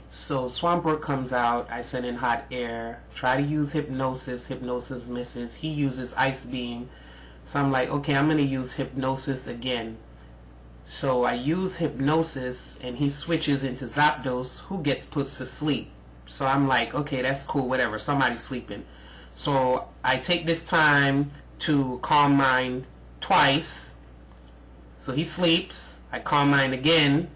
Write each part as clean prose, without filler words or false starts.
So Swampert comes out, I send in Hot Air, try to use Hypnosis, Hypnosis misses, he uses Ice Beam. So I'm like, okay, I'm going to use Hypnosis again. So I use Hypnosis, and he switches into Zapdos, who gets put to sleep. So I'm like, okay, that's cool, whatever, somebody's sleeping. So I take this time to Calm Mind twice. So he sleeps, I Calm Mind again,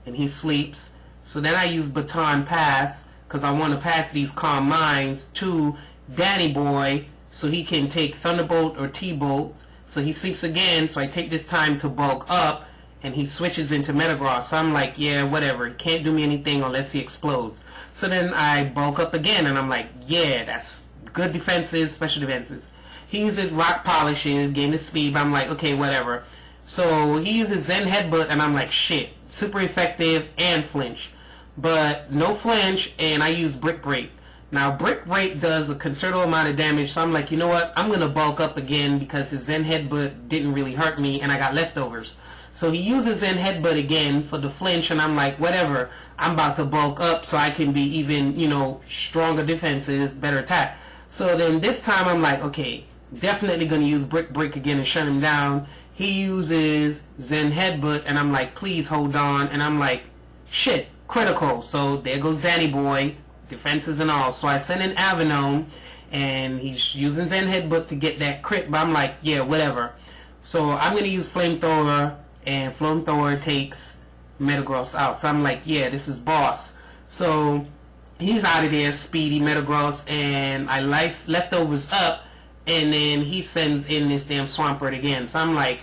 and he sleeps. So then I use Baton Pass, because I want to pass these Calm Minds to Danny Boy, so he can take Thunderbolt or T-Bolt. So he sleeps again, so I take this time to bulk up, and he switches into Metagross. So I'm like, yeah, whatever, he can't do me anything unless he explodes. So then I bulk up again, and I'm like, yeah, that's good defenses, special defenses. He uses Rock Polishing, gain the speed, but I'm like, okay, whatever. So he uses Zen Headbutt, and I'm like, shit, super effective and flinch. But no flinch, and I use Brick Break. Now, Brick Break does a considerable amount of damage, so I'm like, you know what, I'm going to bulk up again because his Zen Headbutt didn't really hurt me, and I got leftovers. So he uses Zen Headbutt again for the flinch, and I'm like, whatever, I'm about to bulk up so I can be even, stronger defenses, better attack. So then this time I'm like, okay, definitely going to use Brick Break again and shut him down. He uses Zen Headbutt, and I'm like, please hold on, and I'm like, shit, critical. So there goes Danny Boy, defenses and all. So I send in Avenone, and he's using Zen Headbutt to get that crit, but I'm like, yeah, whatever. So I'm going to use Flamethrower, and Flamethrower takes Metagross out. So I'm like, yeah, this is boss. So he's out of there, Speedy Metagross, and I leftovers up, and then he sends in this damn Swampert again. So I'm like,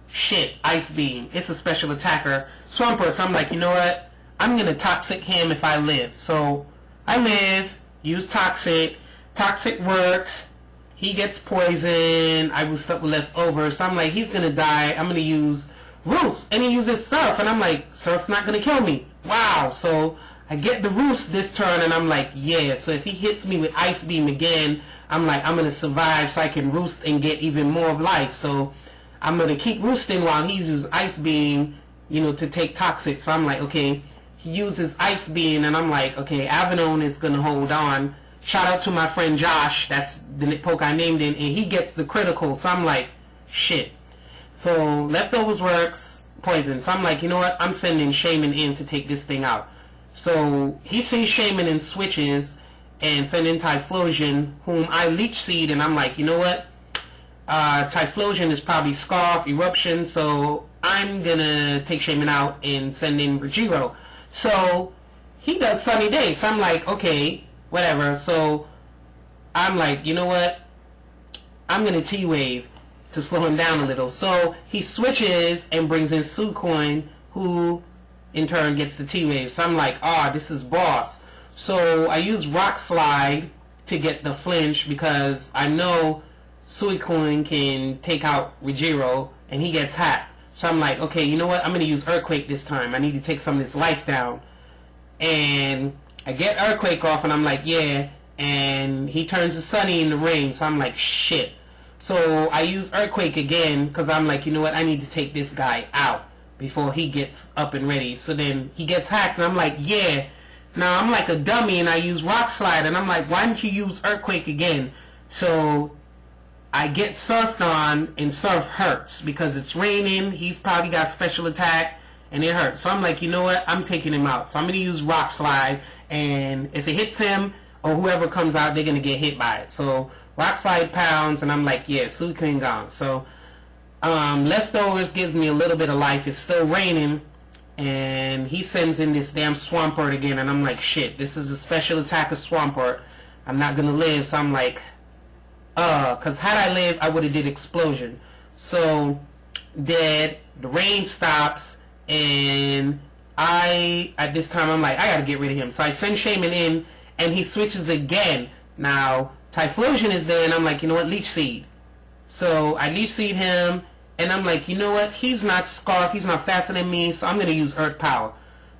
shit, Ice Beam. It's a special attacker. Swampert, so I'm like, you know what? I'm going to Toxic him if I live. So I live, use Toxic. Toxic works. He gets poisoned. I was stuck with leftovers. So I'm like, he's going to die. I'm going to use Roost. And he uses Surf. And I'm like, Surf's not going to kill me. Wow. So I get the Roost this turn. And I'm like, yeah. So if he hits me with Ice Beam again, I'm like, I'm going to survive so I can Roost and get even more of life. So I'm going to keep roosting while he uses Ice Beam, to take Toxic. So I'm like, okay. He uses Ice Beam, and I'm like, okay, Avenone is going to hold on. Shout out to my friend Josh, that's the poke I named him, and he gets the critical, so I'm like, shit. So, Leftovers works, Poison. So I'm like, you know what, I'm sending Shaman in to take this thing out. So, he sees Shaman and switches, and send in Typhlosion, whom I Leech Seed, and I'm like, you know what, Typhlosion is probably Scarf, Eruption, so I'm going to take Shaman out and send in Regiro. So, he does Sunny Day. So I'm like, okay, whatever. So, I'm like, you know what? I'm going to T-Wave to slow him down a little. So, he switches and brings in Suicoin, who in turn gets the T-Wave. So, I'm like, this is boss. So, I use Rock Slide to get the flinch because I know Suicoin can take out Regiro and he gets hacked. So I'm like, okay, you know what? I'm going to use Earthquake this time. I need to take some of this life down. And I get Earthquake off, and I'm like, yeah. And he turns to Sunny in the rain. So I'm like, shit. So I use Earthquake again, because I'm like, you know what? I need to take this guy out before he gets up and ready. So then he gets hacked, and I'm like, yeah. Now I'm like a dummy, and I use Rock Slide. And I'm like, why didn't you use Earthquake again? So I get Surfed on, and Surf hurts because it's raining. He's probably got special attack, and it hurts. So I'm like, you know what? I'm taking him out. So I'm going to use Rock Slide, and if it hits him or whoever comes out, they're going to get hit by it. So Rock Slide pounds, and I'm like, yeah, Suicoin gone. So Leftovers gives me a little bit of life. It's still raining, and he sends in this damn Swampert again, and I'm like, shit, this is a special attacker Swampert. I'm not going to live, so I'm like, because had I lived, I would have did Explosion. So, dead, the rain stops, and at this time, I'm like, I gotta get rid of him. So I send Shaman in, and he switches again. Now, Typhlosion is there, and I'm like, you know what, Leech Seed. So, I Leech Seed him, and I'm like, you know what, he's not Scarf, he's not faster than me, so I'm gonna use Earth Power.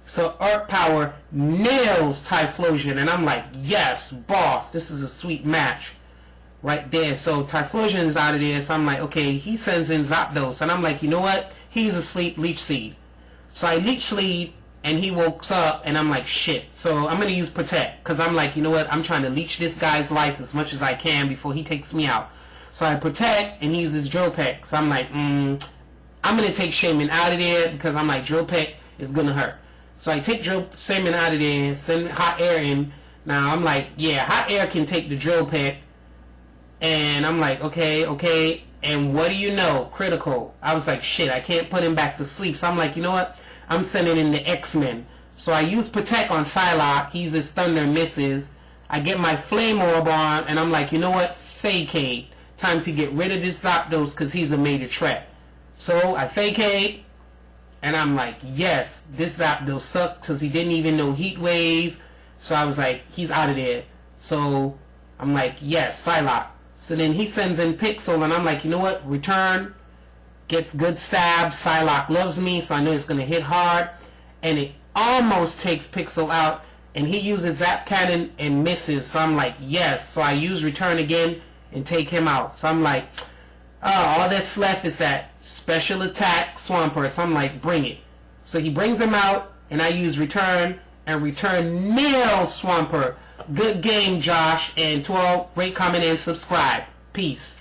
So, Earth Power nails Typhlosion, and I'm like, yes, boss, this is a sweet match. Right there. So Typhlosion is out of there. So I'm like, okay, he sends in Zapdos. And I'm like, you know what? He's asleep, Leech Seed. So I Leech Seed and he woke up, and I'm like, shit. So I'm going to use Protect, because I'm like, you know what, I'm trying to leech this guy's life as much as I can before he takes me out. So I Protect, and he uses Drill Peck. So I'm like, I'm going to take Shaman out of there, because I'm like, Drill Peck is going to hurt. So I take Shaman out of there, send Hot Air in. Now I'm like, yeah, Hot Air can take the Drill Peck. And I'm like, okay. And what do you know? Critical. I was like, shit, I can't put him back to sleep. So I'm like, you know what? I'm sending in the X-Men. So I use Protect on Psylocke. He uses Thunder, misses. I get my Flame Orb on, and I'm like, you know what? Vacate. Time to get rid of this Zapdos, because he's a major threat. So I vacate, and I'm like, yes, this Zapdos sucked, because he didn't even know Heat Wave. So I was like, he's out of there. So I'm like, yes, Psylocke. So then he sends in Pixel, and I'm like, you know what? Return. Gets good stab. Psylocke loves me, so I know it's going to hit hard. And it almost takes Pixel out, and he uses Zap Cannon and misses. So I'm like, yes. So I use Return again and take him out. So I'm like, oh, all that's left is that special attack Swampert. So I'm like, bring it. So he brings him out, and I use Return, and Return nails Swampert. Good game, Josh. And to all, rate, comment, and subscribe. Peace.